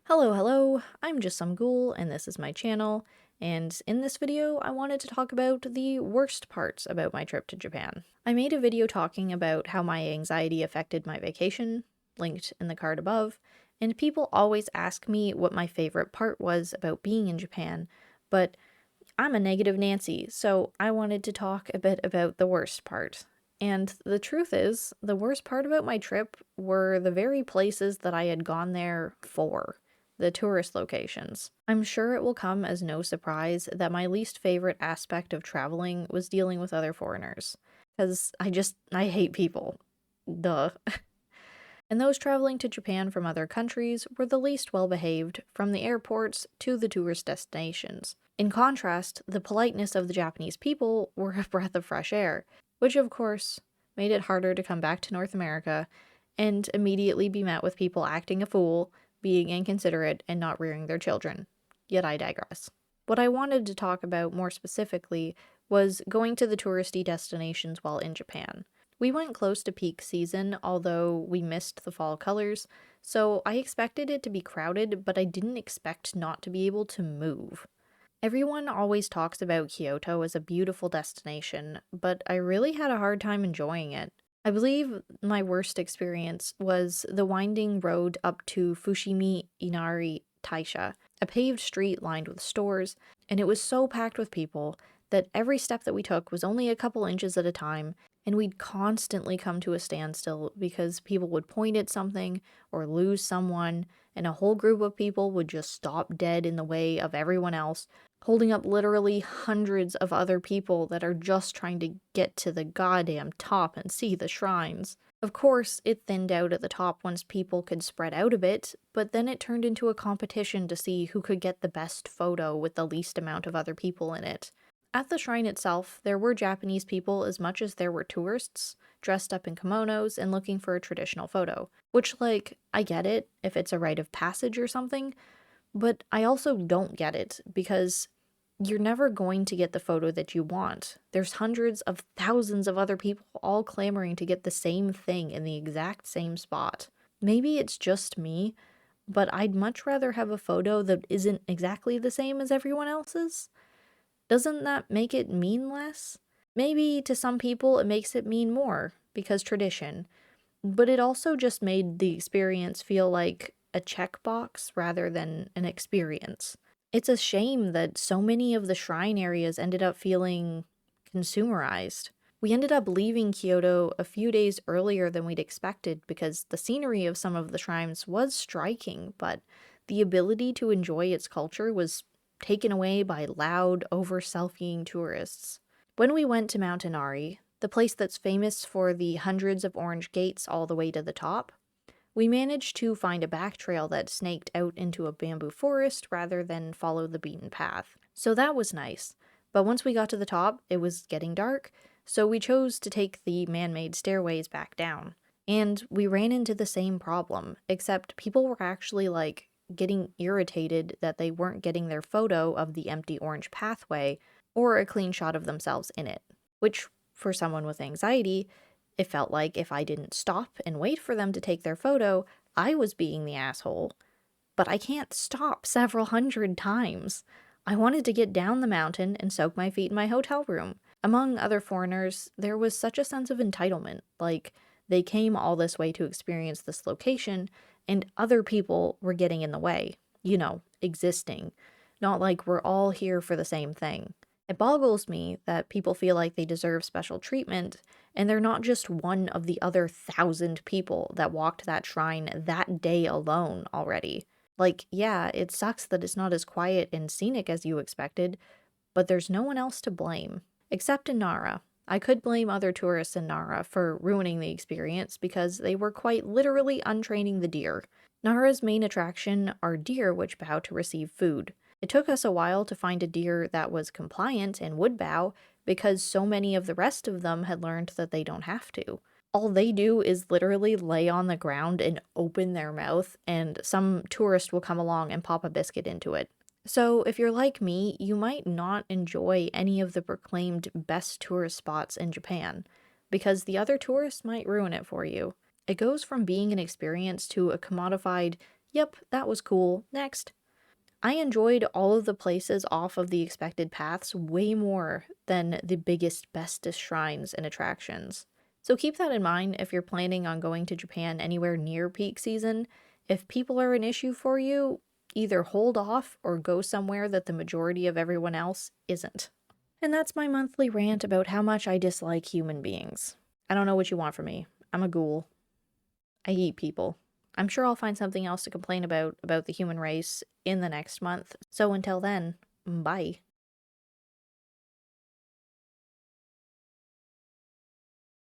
Hello, I'm just some ghoul, and this is my channel, and in this video I wanted to talk about the worst parts about my trip to Japan. I made a video talking about how my anxiety affected my vacation, linked in the card above, and people always ask me what my favorite part was about being in Japan, but I'm a negative Nancy, so I wanted to talk a bit about the worst part. And the truth is, the worst part about my trip were the very places that I had gone there for, the tourist locations. I'm sure it will come as no surprise that my least favorite aspect of traveling was dealing with other foreigners. Because I hate people. Duh. And those traveling to Japan from other countries were the least well behaved, from the airports to the tourist destinations. In contrast, the politeness of the Japanese people were a breath of fresh air, which of course made it harder to come back to North America and immediately be met with people acting a fool, being inconsiderate, and not rearing their children. Yet I digress. What I wanted to talk about more specifically was going to the touristy destinations while in Japan. We went close to peak season, although we missed the fall colors, so I expected it to be crowded, but I didn't expect not to be able to move. Everyone always talks about Kyoto as a beautiful destination, but I really had a hard time enjoying it. I believe my worst experience was the winding road up to Fushimi Inari Taisha, a paved street lined with stores, and it was so packed with people that every step that we took was only a couple inches at a time, and we'd constantly come to a standstill because people would point at something or lose someone, and a whole group of people would just stop dead in the way of everyone else, holding up literally hundreds of other people that are just trying to get to the goddamn top and see the shrines. Of course, it thinned out at the top once people could spread out a bit, but then it turned into a competition to see who could get the best photo with the least amount of other people in it. At the shrine itself, there were Japanese people as much as there were tourists, dressed up in kimonos and looking for a traditional photo. Which, like, I get it if it's a rite of passage or something, but I also don't get it because you're never going to get the photo that you want. There's hundreds of thousands of other people all clamoring to get the same thing in the exact same spot. Maybe it's just me, but I'd much rather have a photo that isn't exactly the same as everyone else's. Doesn't that make it mean less? Maybe to some people it makes it mean more, because tradition, but it also just made the experience feel like a checkbox rather than an experience. It's a shame that so many of the shrine areas ended up feeling consumerized. We ended up leaving Kyoto a few days earlier than we'd expected because the scenery of some of the shrines was striking, but the ability to enjoy its culture was taken away by loud, over-selfieing tourists. When we went to Mount Inari, the place that's famous for the hundreds of orange gates all the way to the top, we managed to find a back trail that snaked out into a bamboo forest rather than follow the beaten path. So that was nice. But once we got to the top, it was getting dark, so we chose to take the man-made stairways back down. And we ran into the same problem, except people were actually like getting irritated that they weren't getting their photo of the empty orange pathway or a clean shot of themselves in it, which for someone with anxiety, it felt like if I didn't stop and wait for them to take their photo, I was being the asshole. But I can't stop several hundred times. I wanted to get down the mountain and soak my feet in my hotel room. Among other foreigners, there was such a sense of entitlement, like they came all this way to experience this location, and other people were getting in the way. Existing. Not like we're all here for the same thing. It boggles me that people feel like they deserve special treatment, and they're not just one of the other 1,000 people that walked that shrine that day alone already. Like, yeah, it sucks that it's not as quiet and scenic as you expected, but there's no one else to blame. Except in Nara. I could blame other tourists in Nara for ruining the experience because they were quite literally untraining the deer. Nara's main attraction are deer which bow to receive food. It took us a while to find a deer that was compliant and would bow because so many of the rest of them had learned that they don't have to. All they do is literally lay on the ground and open their mouth, and some tourist will come along and pop a biscuit into it. So, if you're like me, you might not enjoy any of the proclaimed best tourist spots in Japan, because the other tourists might ruin it for you. It goes from being an experience to a commodified, Yep, that was cool. Next. I enjoyed all of the places off of the expected paths way more than the biggest, bestest shrines and attractions. So keep that in mind if you're planning on going to Japan anywhere near peak season. If people are an issue for you, either hold off or go somewhere that the majority of everyone else isn't. And that's my monthly rant about how much I dislike human beings. I don't know what you want from me. I'm a ghoul. I eat people. I'm sure I'll find something else to complain about the human race in the next month. So until then, bye.